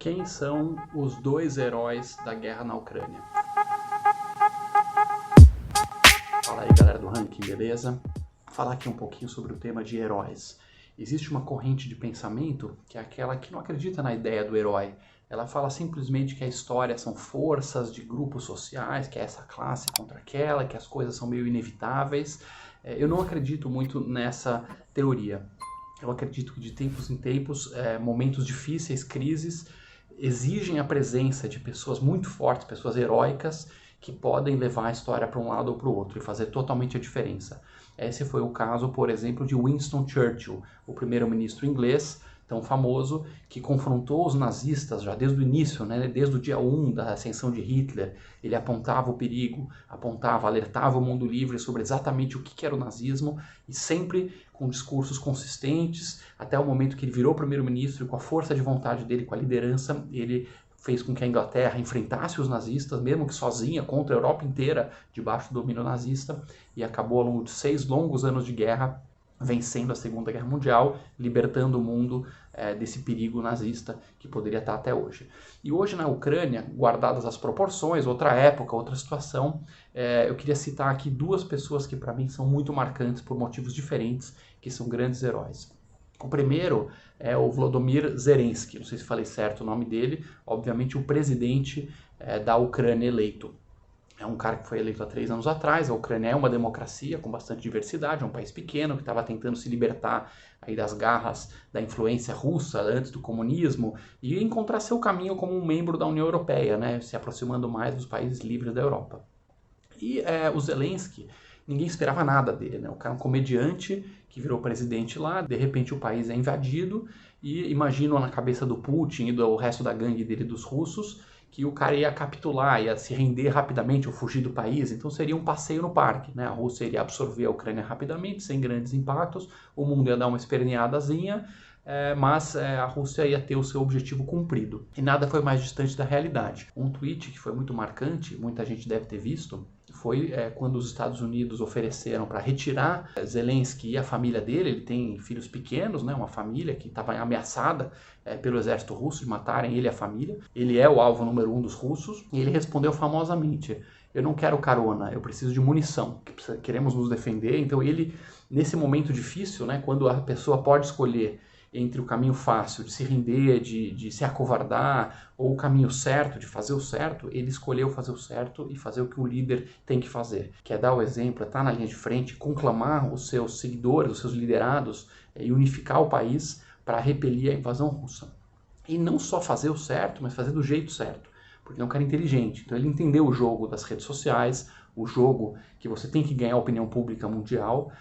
Quem são os dois heróis da guerra na Ucrânia? Fala aí, galera do Ranking, beleza? Vou falar aqui um pouquinho sobre o tema de heróis. Existe uma corrente de pensamento que é aquela que não acredita na ideia do herói. Ela fala simplesmente que a história são forças de grupos sociais, que é essa classe contra aquela, que as coisas são meio inevitáveis. Eu não acredito muito nessa teoria. Eu acredito que de tempos em tempos, momentos difíceis, crises, exigem a presença de pessoas muito fortes, pessoas heróicas, que podem levar a história para um lado ou para o outro e fazer totalmente a diferença. Esse foi o caso, por exemplo, de Winston Churchill, o primeiro-ministro inglês, tão famoso, que confrontou os nazistas já desde o início, né, desde o dia 1 da ascensão de Hitler. Ele apontava o perigo, alertava o mundo livre sobre exatamente o que era o nazismo, e sempre com discursos consistentes, até o momento que ele virou primeiro-ministro, e com a força de vontade dele, com a liderança, ele fez com que a Inglaterra enfrentasse os nazistas, mesmo que sozinha, contra a Europa inteira, debaixo do domínio nazista, e acabou ao longo de 6 longos anos de guerra, vencendo a Segunda Guerra Mundial, libertando o mundo desse perigo nazista que poderia estar até hoje. E hoje na Ucrânia, guardadas as proporções, outra época, outra situação, eu queria citar aqui duas pessoas que para mim são muito marcantes por motivos diferentes, que são grandes heróis. O primeiro é o Volodymyr Zelensky, não sei se falei certo o nome dele, obviamente o presidente da Ucrânia eleito. É um cara que foi eleito há 3 anos atrás. A Ucrânia é uma democracia com bastante diversidade, é um país pequeno que estava tentando se libertar aí das garras da influência russa antes do comunismo e encontrar seu caminho como um membro da União Europeia, né, se aproximando mais dos países livres da Europa. E o Zelensky, ninguém esperava nada dele, né? O cara é um comediante que virou presidente lá, de repente o país é invadido e imagino na cabeça do Putin e do resto da gangue dele dos russos que o cara ia capitular, ia se render rapidamente ou fugir do país, então seria um passeio no parque, né? A Rússia iria absorver a Ucrânia rapidamente, sem grandes impactos, o mundo ia dar uma esperneadazinha, mas a Rússia ia ter o seu objetivo cumprido. E nada foi mais distante da realidade. Um tweet que foi muito marcante, muita gente deve ter visto, foi quando os Estados Unidos ofereceram para retirar Zelensky e a família dele. Ele tem filhos pequenos, né, uma família que estava ameaçada pelo exército russo de matarem ele e a família. Ele é o alvo número 1 dos russos e ele respondeu famosamente: eu não quero carona, eu preciso de munição, queremos nos defender. Então ele, nesse momento difícil, né, quando a pessoa pode escolher entre o caminho fácil de se render, de se acovardar, ou o caminho certo de fazer o certo, ele escolheu fazer o certo e fazer o que o líder tem que fazer, que é dar o exemplo, é estar na linha de frente, conclamar os seus seguidores, os seus liderados e unificar o país para repelir a invasão russa. E não só fazer o certo, mas fazer do jeito certo, porque é um cara inteligente. Então ele entendeu o jogo das redes sociais, o jogo que você tem que ganhar a opinião pública mundial.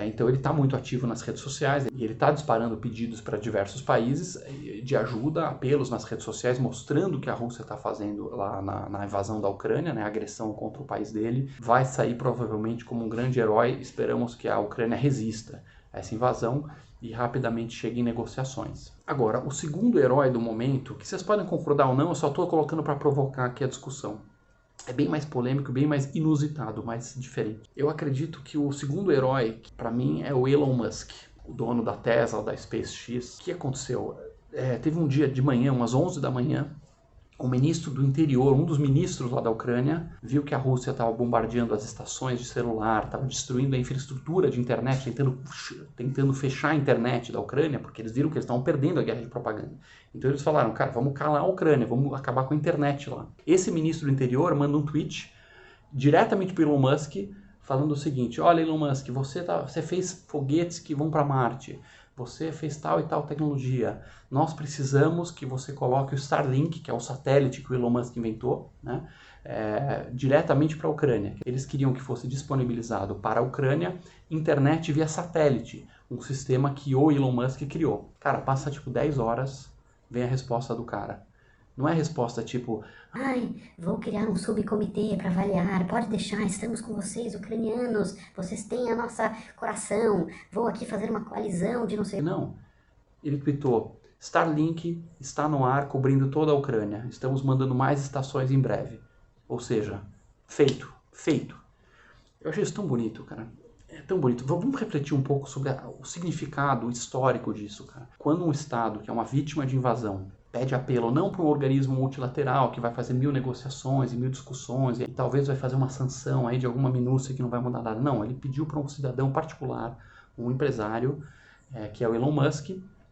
Então ele está muito ativo nas redes sociais e ele está disparando pedidos para diversos países de ajuda, apelos nas redes sociais, mostrando o que a Rússia está fazendo lá na invasão da Ucrânia, né, a agressão contra o país dele. Vai sair provavelmente como um grande herói. Esperamos que a Ucrânia resista a essa invasão e rapidamente chegue em negociações. Agora, o segundo herói do momento, que vocês podem concordar ou não, eu só estou colocando para provocar aqui a discussão. É bem mais polêmico, bem mais inusitado, mais diferente. Eu acredito que o segundo herói, para mim, é o Elon Musk, o dono da Tesla, da SpaceX. O que aconteceu? Teve um dia de manhã, umas 11 da manhã, o ministro do interior, um dos ministros lá da Ucrânia, viu que a Rússia estava bombardeando as estações de celular, estava destruindo a infraestrutura de internet, tentando fechar a internet da Ucrânia, porque eles viram que eles estavam perdendo a guerra de propaganda. Então eles falaram, cara, vamos calar a Ucrânia, vamos acabar com a internet lá. Esse ministro do interior manda um tweet diretamente para Elon Musk, falando o seguinte: olha, Elon Musk, você fez foguetes que vão para Marte, você fez tal e tal tecnologia, nós precisamos que você coloque o Starlink, que é o satélite que o Elon Musk inventou, né, diretamente para a Ucrânia. Eles queriam que fosse disponibilizado para a Ucrânia internet via satélite, um sistema que o Elon Musk criou. Cara, passa tipo 10 horas, vem a resposta do cara. Não é resposta tipo, ai, vou criar um subcomitê para avaliar, pode deixar, estamos com vocês, ucranianos, vocês têm a nossa coração, vou aqui fazer uma coalizão de não sei... Não, ele tweetou: Starlink está no ar cobrindo toda a Ucrânia, estamos mandando mais estações em breve. Ou seja, feito. Eu achei isso tão bonito, cara. É tão bonito. Vamos refletir um pouco sobre o significado histórico disso, cara. Quando um Estado, que é uma vítima de invasão, pede apelo não para um organismo multilateral que vai fazer 1000 negociações e 1000 discussões e talvez vai fazer uma sanção aí de alguma minúcia que não vai mudar nada. Não, ele pediu para um cidadão particular, um empresário, que é o Elon Musk,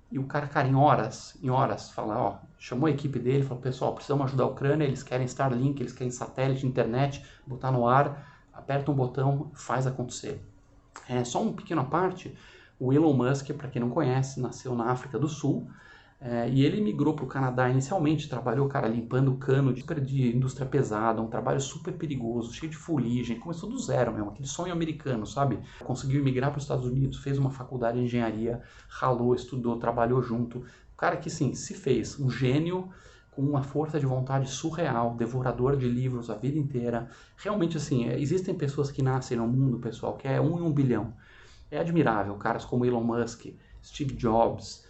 e o cara, em horas, fala, ó, chamou a equipe dele, falou, pessoal, precisamos ajudar a Ucrânia, eles querem Starlink, eles querem satélite, internet, botar no ar, aperta um botão, faz acontecer. Só uma pequena parte, o Elon Musk, para quem não conhece, nasceu na África do Sul, e ele migrou para o Canadá inicialmente, trabalhou, cara, limpando cano de indústria pesada, um trabalho super perigoso, cheio de fuligem, começou do zero mesmo, aquele sonho americano, sabe? Conseguiu migrar para os Estados Unidos, fez uma faculdade de engenharia, ralou, estudou, trabalhou junto. O cara que, sim, se fez um gênio com uma força de vontade surreal, devorador de livros a vida inteira. Realmente, assim, existem pessoas que nascem no mundo, pessoal, que é 1 em 1 bilhão. É admirável, caras como Elon Musk, Steve Jobs,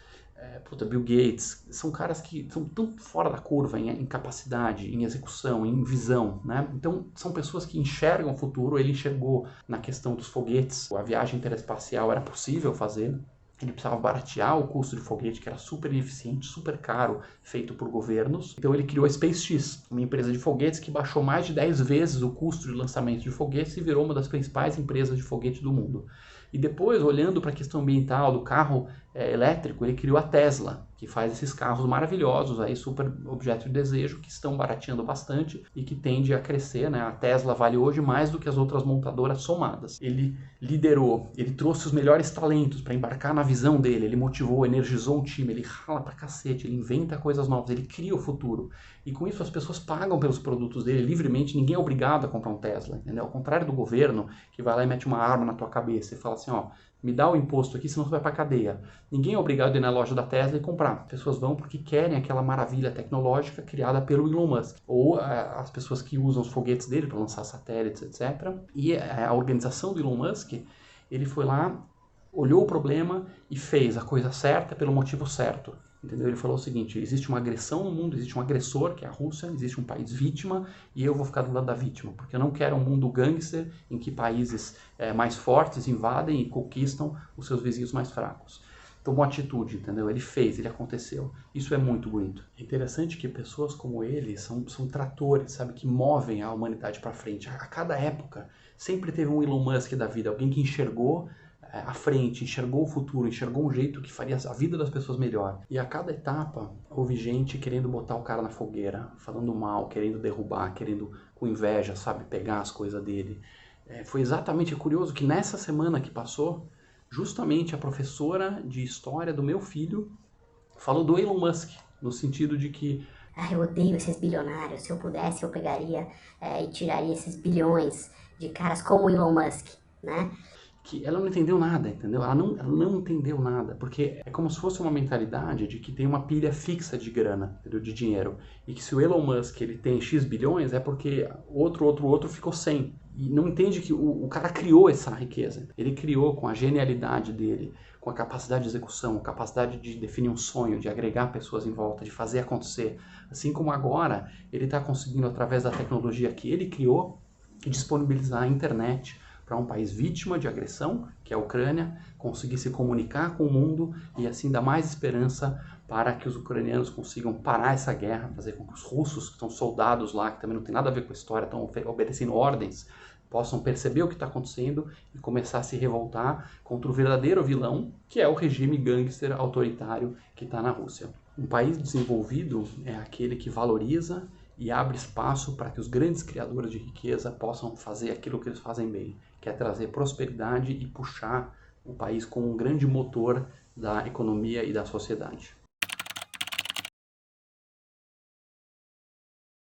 Bill Gates, são caras que são tão fora da curva em capacidade, em execução, em visão, né? Então, são pessoas que enxergam o futuro. Ele enxergou na questão dos foguetes, a viagem interespacial era possível fazer, ele precisava baratear o custo de foguete, que era super ineficiente, super caro, feito por governos. Então ele criou a SpaceX, uma empresa de foguetes que baixou mais de 10 vezes o custo de lançamento de foguetes e virou uma das principais empresas de foguete do mundo. E depois, olhando para a questão ambiental do carro elétrico, ele criou a Tesla, que faz esses carros maravilhosos, aí, super objeto de desejo, que estão barateando bastante e que tende a crescer, né? A Tesla vale hoje mais do que as outras montadoras somadas. Ele liderou, ele trouxe os melhores talentos para embarcar na visão dele, ele motivou, energizou um time, ele rala pra cacete, ele inventa coisas novas, ele cria o futuro. E com isso as pessoas pagam pelos produtos dele livremente, ninguém é obrigado a comprar um Tesla, entendeu? Ao contrário do governo, que vai lá e mete uma arma na tua cabeça e fala assim, ó, me dá o imposto aqui, senão você vai pra cadeia. Ninguém é obrigado a ir na loja da Tesla e comprar. As pessoas vão porque querem aquela maravilha tecnológica criada pelo Elon Musk. Ou as pessoas que usam os foguetes dele para lançar satélites, etc. E a organização do Elon Musk, ele foi lá, olhou o problema e fez a coisa certa pelo motivo certo. Entendeu? Ele falou o seguinte, existe uma agressão no mundo, existe um agressor, que é a Rússia, existe um país vítima, e eu vou ficar do lado da vítima, porque eu não quero um mundo gangster em que países mais fortes invadem e conquistam os seus vizinhos mais fracos. Tomou atitude, entendeu? Ele fez, ele aconteceu. Isso é muito bonito. É interessante que pessoas como ele são tratores, sabe, que movem a humanidade para frente. A cada época sempre teve um Elon Musk da vida, alguém que enxergou à frente, enxergou o futuro, enxergou um jeito que faria a vida das pessoas melhor. E a cada etapa houve gente querendo botar o cara na fogueira, falando mal, querendo derrubar, querendo com inveja, sabe, pegar as coisas dele. Foi exatamente curioso que nessa semana que passou, justamente a professora de história do meu filho falou do Elon Musk, no sentido de que eu odeio esses bilionários, se eu pudesse eu pegaria e tiraria esses bilhões de caras como o Elon Musk, né? Que ela não entendeu nada, entendeu? Ela não entendeu nada, porque é como se fosse uma mentalidade de que tem uma pilha fixa de grana, entendeu? De dinheiro, e que se o Elon Musk ele tem X bilhões é porque outro ficou sem. E não entende que o cara criou essa riqueza. Ele criou com a genialidade dele, com a capacidade de execução, a capacidade de definir um sonho, de agregar pessoas em volta, de fazer acontecer. Assim como agora ele está conseguindo, através da tecnologia que ele criou, disponibilizar a internet para um país vítima de agressão, que é a Ucrânia, conseguir se comunicar com o mundo e assim dar mais esperança para que os ucranianos consigam parar essa guerra, fazer com que os russos, que são soldados lá, que também não tem nada a ver com a história, estão obedecendo ordens, possam perceber o que está acontecendo e começar a se revoltar contra o verdadeiro vilão, que é o regime gangster autoritário que está na Rússia. Um país desenvolvido é aquele que valoriza e abre espaço para que os grandes criadores de riqueza possam fazer aquilo que eles fazem bem, que é trazer prosperidade e puxar o país como um grande motor da economia e da sociedade.